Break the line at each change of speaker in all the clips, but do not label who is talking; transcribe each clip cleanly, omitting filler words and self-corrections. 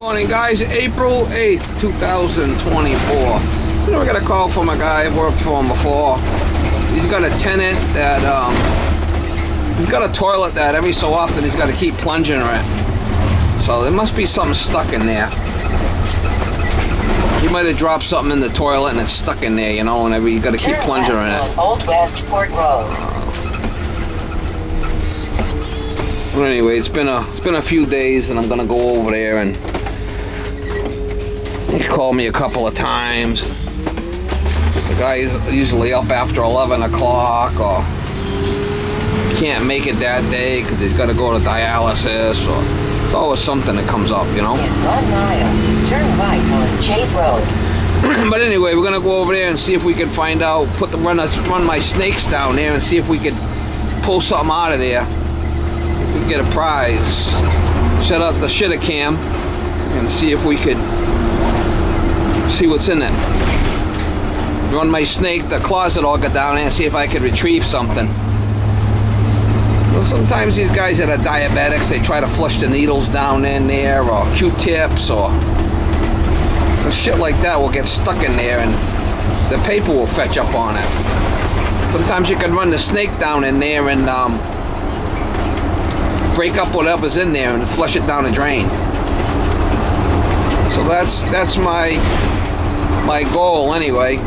Morning guys, April 8th, 2024. I got a call from a guy I've worked for him before. He's got a tenant that, he's got a toilet that every so often he's got to keep plunging it. So there must be something stuck in there. He might have dropped something in the toilet and it's stuck in there, you know, and you got to keep plunging in it.
Old West Port Road.
But anyway, it's been a few days and I'm gonna go over there, and he called me a couple of times. The guy's usually up after 11 o'clock or can't make it that day because he's got to go to dialysis, or it's always something that comes up, you know.
In 1 mile, turn right on Chase Road.
But anyway, we're gonna go over there and see if we can find out, run my snakes down there and see if we could pull something out of there. We can get a prize. Shut up the shitter cam and see if we could see what's in it. Run my snake, the closet, all get down there and see if I could retrieve something. Well, sometimes these guys that are diabetics, they try to flush the needles down in there, or Q-tips, or shit like that will get stuck in there and the paper will fetch up on it. Sometimes you can run the snake down in there and break up whatever's in there and flush it down the drain. So that's my goal anyway.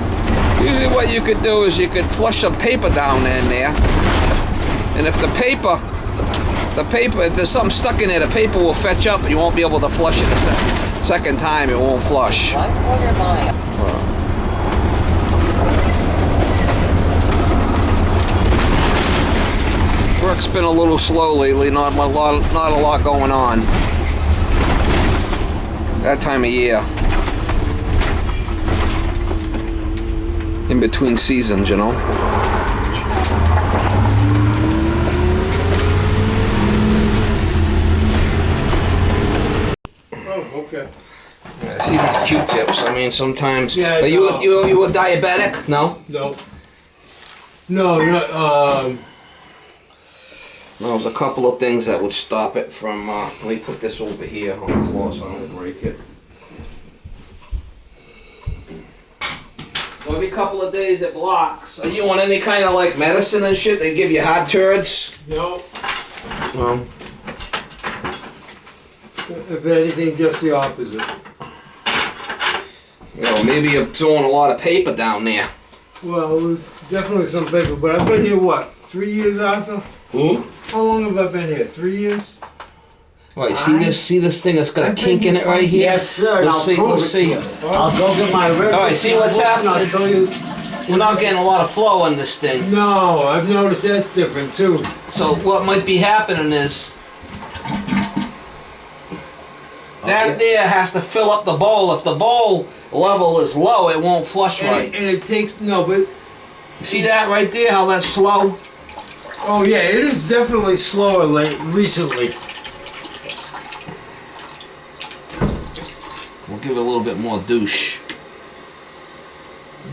Usually what you could do is you could flush some paper down in there, and if the paper, if there's something stuck in there, the paper will fetch up and you won't be able to flush it a second time. It won't flush.
1/4 mile.
Work's been a little slow lately, not a lot going on. That time of year. In between seasons, you know.
Oh, okay.
I see these Q-tips. I mean, sometimes.
Yeah,
Are you a diabetic? No.
No. No.
No, there's a couple of things that would stop it from. Let me put this over here on the floor so I don't break it. So every couple of days it blocks. Are you on any kind of like medicine and shit? They give you hard turds?
No.
Well,
If anything, just the opposite.
you know, maybe you're throwing a lot of paper down there.
Well, there's definitely some paper, but I've been here, what, 3 years, Arthur? How long have I been here? 3 years?
Right, see this thing that's got a kink in it right here?
Yes, sir.
Let's see.
I'll go get my river.
All right, see what's happening?
I'll show you.
We're not getting a lot of flow on this thing.
No, I've noticed that's different too.
So what might be happening is that there has to fill up the bowl. If the bowl level is low, it won't flush right.
And it takes, no, but,
See that right there, how that's slow?
oh yeah, it is definitely slower recently.
We'll give it a little bit more douche.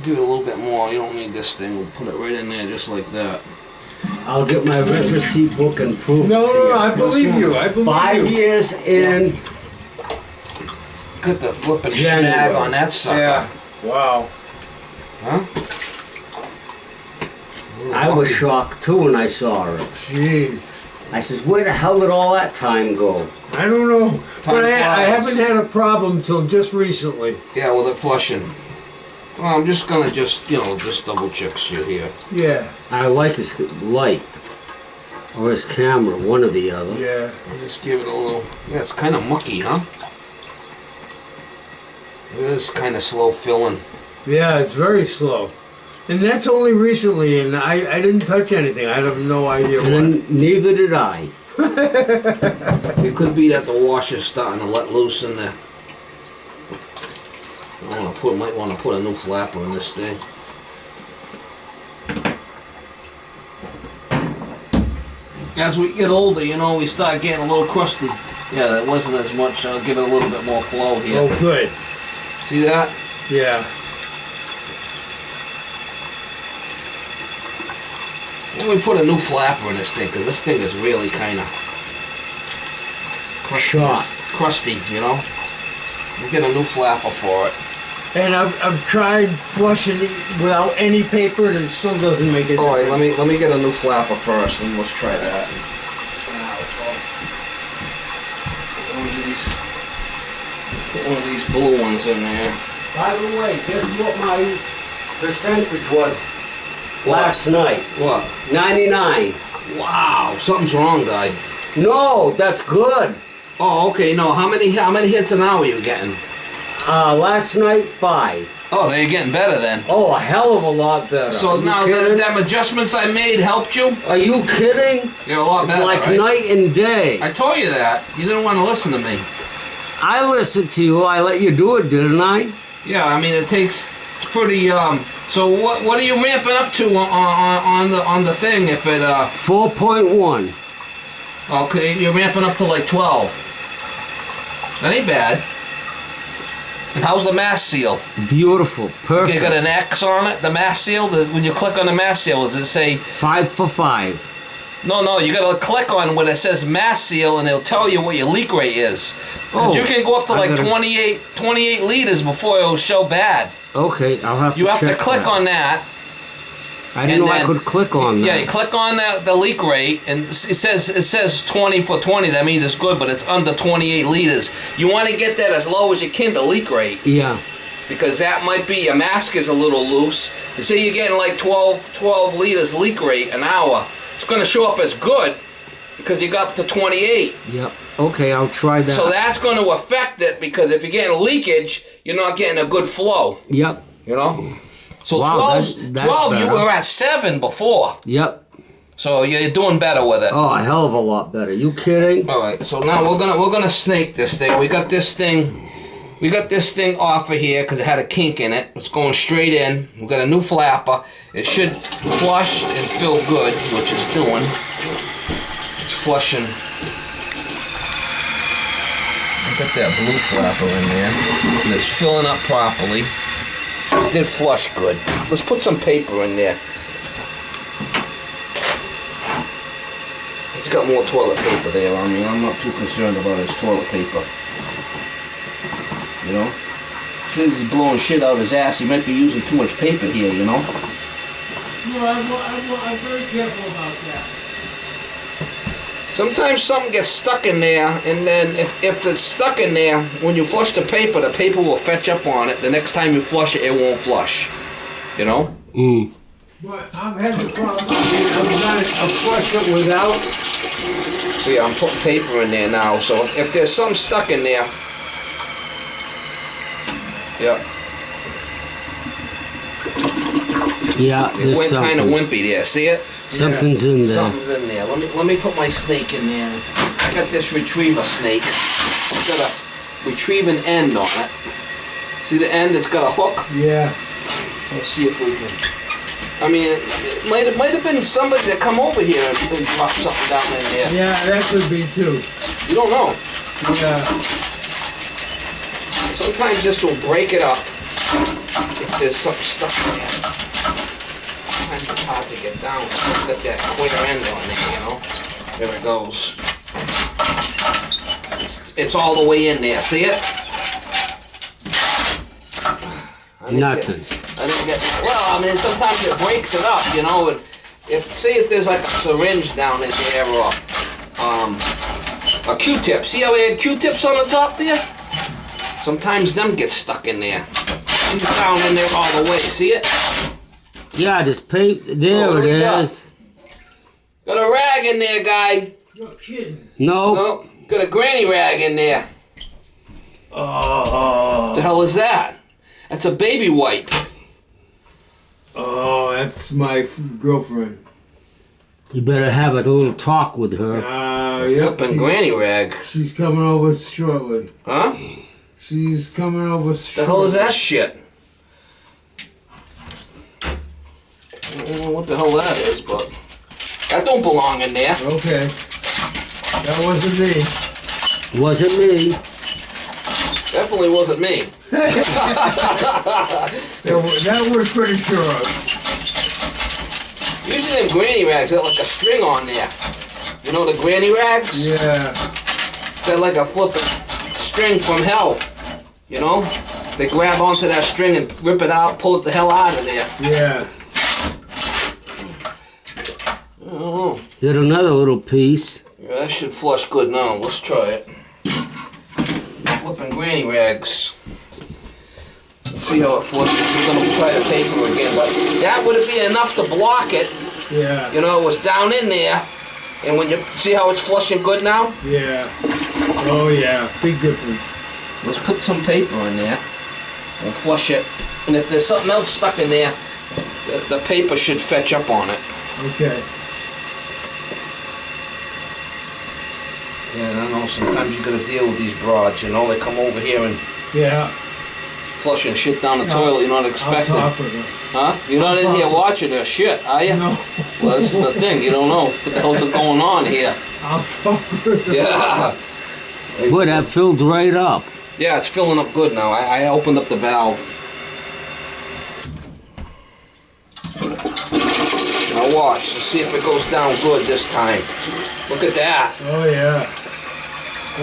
Give it a little bit more. You don't need this thing. We'll put it right in there just like that.
I'll get my rent receipt book and prove
No,
it to
no,
you.
no, I believe you. I believe
5
you.
years in.
Got the flipping
January.
snag on that sucker.
Yeah. Wow.
Huh?
I was shocked too when I saw it.
Jeez.
I says, where the hell did all that time go?
I don't know.
Time
But I
flies.
haven't had a problem till just recently.
Yeah, with it flushing. Well, I'm just gonna just double check shit here.
Yeah.
I like his light. Or his camera, one or the other.
Yeah.
I'll just give it a little. Yeah, it's kind of mucky, huh? It is kind of slow filling.
Yeah, it's very slow. And that's only recently, and I didn't touch anything. I have no idea what.
And neither did I.
It could be that the washer's starting to let loose in there. Might want to put a new flapper in this thing. As we get older, you know, we start getting a little crusty. Yeah, that wasn't as much. I'll give it a little bit more flow here.
Oh, good.
See that?
Yeah.
Let me put a new flapper in this thing, because this thing is really kind of
Shot.
crusty, you know? We'll get a new flapper for it.
And I've tried flushing it without any paper and it still doesn't make it.
All right, let me get a new flapper first, and let's try that. Put one of these blue ones in there.
By the way, guess what my percentage was last night?
What?
99.
Wow, something's wrong, guy.
No, that's good.
Oh, okay. No, how many hits an hour are you getting?
Last night, 5.
Oh, they're getting better then.
Oh, a hell of a lot better.
So now them adjustments I made helped you?
Are you kidding?
You're a lot better,
Like
right?
night and day.
I told you that. You didn't want to listen to me.
I listened to you. I let you do it, didn't I?
Yeah, I mean it's pretty. So what are you ramping up to on the thing? If it
4.1.
okay, you're ramping up to like 12. That ain't bad. And how's the mass seal?
Beautiful. Perfect.
You got an X on it. The mass seal. When you click on the mass seal, does it say?
5 for 5.
No, you gotta click on when it says mass seal and it'll tell you what your leak rate is. 'Cause you can go up to like 28 liters before it'll show bad.
Okay, I'll have to
You have to
check
click
that.
on that.
I didn't know I
then-
could click on that.
Yeah, you click on the leak rate and it says 20 for 20. That means it's good, but it's under 28 liters. You want to get that as low as you can, the leak rate,
Yeah.
because that might be your mask is a little loose. And say you're getting like 12 liters leak rate an hour. It's going to show up as good because you got up to 28.
Yep. Okay, I'll try that.
So that's going to affect it because if you're getting leakage, you're not getting a good flow.
Yep.
You know? So
Wow,
12,
that's
12 you
better.
were at 7 before.
Yep.
So you're doing better with it.
Oh, a hell of a lot better. You kidding?
All right. So now we're gonna snake this thing. We got this thing off of here because it had a kink in it. It's going straight in. We got a new flapper. It should flush and fill good, which it's doing. It's flushing. Got that blue flapper in there, and it's filling up properly. It did flush good. Let's put some paper in there. It's got more toilet paper there. I mean, I'm not too concerned about his toilet paper. You know? Since he's blowing shit out his ass, he might be using too much paper here, you know?
No, I'm very careful about that.
Sometimes something gets stuck in there, and then if it's stuck in there, when you flush the paper will fetch up on it. The next time you flush it, it won't flush. You know?
Mm.
But I've had the problem. I've flushed it without.
So yeah, I'm putting paper in there now. So if there's something stuck in there, yeah,
Yeah,
it
there's
went kind of
something.
wimpy there. See it?
Something's in there.
Something's in there. Let me put my snake in there. I got this retriever snake. It's got a retrieving end on it. See the end? It's got a hook.
Yeah.
Let's see if we can. I mean, it might have been somebody that come over here and dropped something down in there.
Yeah, that could be too.
You don't know.
Yeah.
Sometimes this will break it up if there's something stuck in there. Sometimes it's hard to get down. It's got that clear end on there, you know? There it goes. It's all the way in there. See it?
Nothing.
I didn't get. Well, I mean, sometimes it breaks it up, you know. And if there's like a syringe down in there or a Q-tip. See how they had Q-tips on the top there? Sometimes them get stuck in there. It's down in there all the way. See it?
Yeah, this paper. There
Oh,
it
what do we got?
is.
Got a rag in there, guy.
No kidding.
No.
No, got a granny rag in there.
Oh.
What the hell is that? That's a baby wipe.
Oh, that's my girlfriend.
You better have a little talk with her.
Yep.
Flipping granny rag.
She's coming over shortly.
Huh?
She's coming over shortly.
The hell is that shit? I don't know what the hell that is, but that don't belong in there.
Okay. That wasn't me.
Wasn't me.
Definitely wasn't me.
That was pretty sure.
Usually them granny rags got like a string on there. You know the granny rags?
Yeah.
They're like a flipping string from hell. You know? They grab onto that string and rip it out, pull it the hell out of there.
Yeah.
I don't know.
Get another little piece.
Yeah, that should flush good now. Let's try it. Flipping granny rags. Let's see how it flushes. We're gonna try the paper again, but that would be enough to block it.
Yeah.
You know, it was down in there. And when you see how it's flushing good now?
Yeah. Oh yeah. Big difference.
Let's put some paper in there and flush it. And if there's something else stuck in there, the paper should fetch up on it.
Okay.
Yeah, I know sometimes you gotta deal with these broads, you know, they come over here and
Yeah.
flushing shit down the toilet you're not
I'll
expecting.
talk with her.
Huh? You're not in here watching their shit, are you?
No.
Well, that's the thing, you don't know what the hell's going on here.
I'll talk with her.
Yeah.
Boy, that filled right up.
Yeah, it's filling up good now. I opened up the valve. Now watch to see if it goes down good this time. Look at that.
Oh yeah.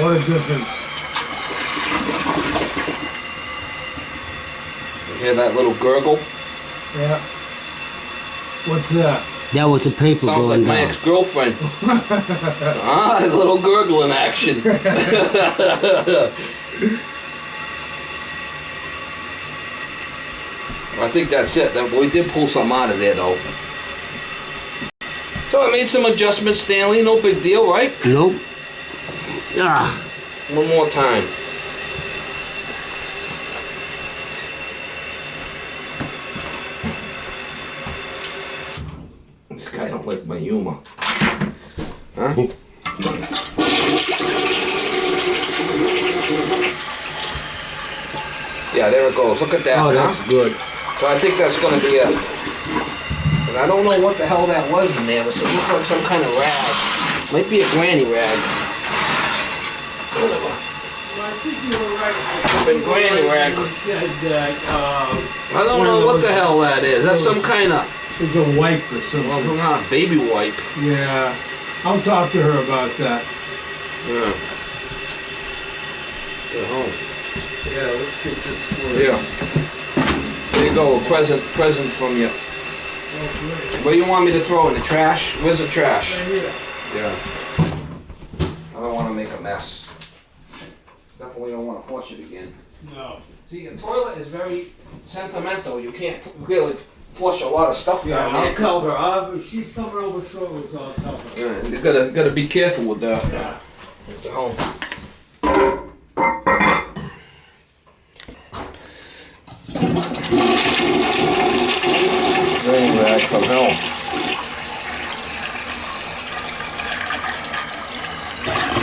What a difference.
You hear that little gurgle?
Yeah. What's that?
That was the paper
Sounds like
going
my
down.
ex-girlfriend. Ah, a little gurgle in action. I think that's it. We did pull something out of there though. So I made some adjustments, Stanley. No big deal, right?
Nope. Ah,
One more time. This guy don't like my humor. Huh? Yeah, there it goes. Look at that.
oh,
huh?
that's good.
So I think that's going to be a... And I don't know what the hell that was in there, but it looks like some kind of rag. Might be a granny rag. Whatever.
Well, I think you were right.
Been granny rag.
You said that
I don't know what the hell that is. That's some kind of...
it's a wipe or something.
Well, not baby wipe.
Yeah. I'll talk to her about that.
Yeah. Get home.
Yeah, let's get this one.
Yeah. There you go, a present from you. What do you want me to throw in the trash? Where's the trash?
Right here.
Yeah. I don't want to make a mess. Definitely don't want to flush it again.
No.
See, a toilet is very sentimental. You can't really flush a lot of stuff
Yeah,
down there.
I'll tell her. She's coming over shortly, so I'll tell her.
Yeah, you gotta be careful with that.
Yeah.
Get home. Rain rag from home.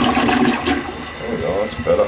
There we go, that's better.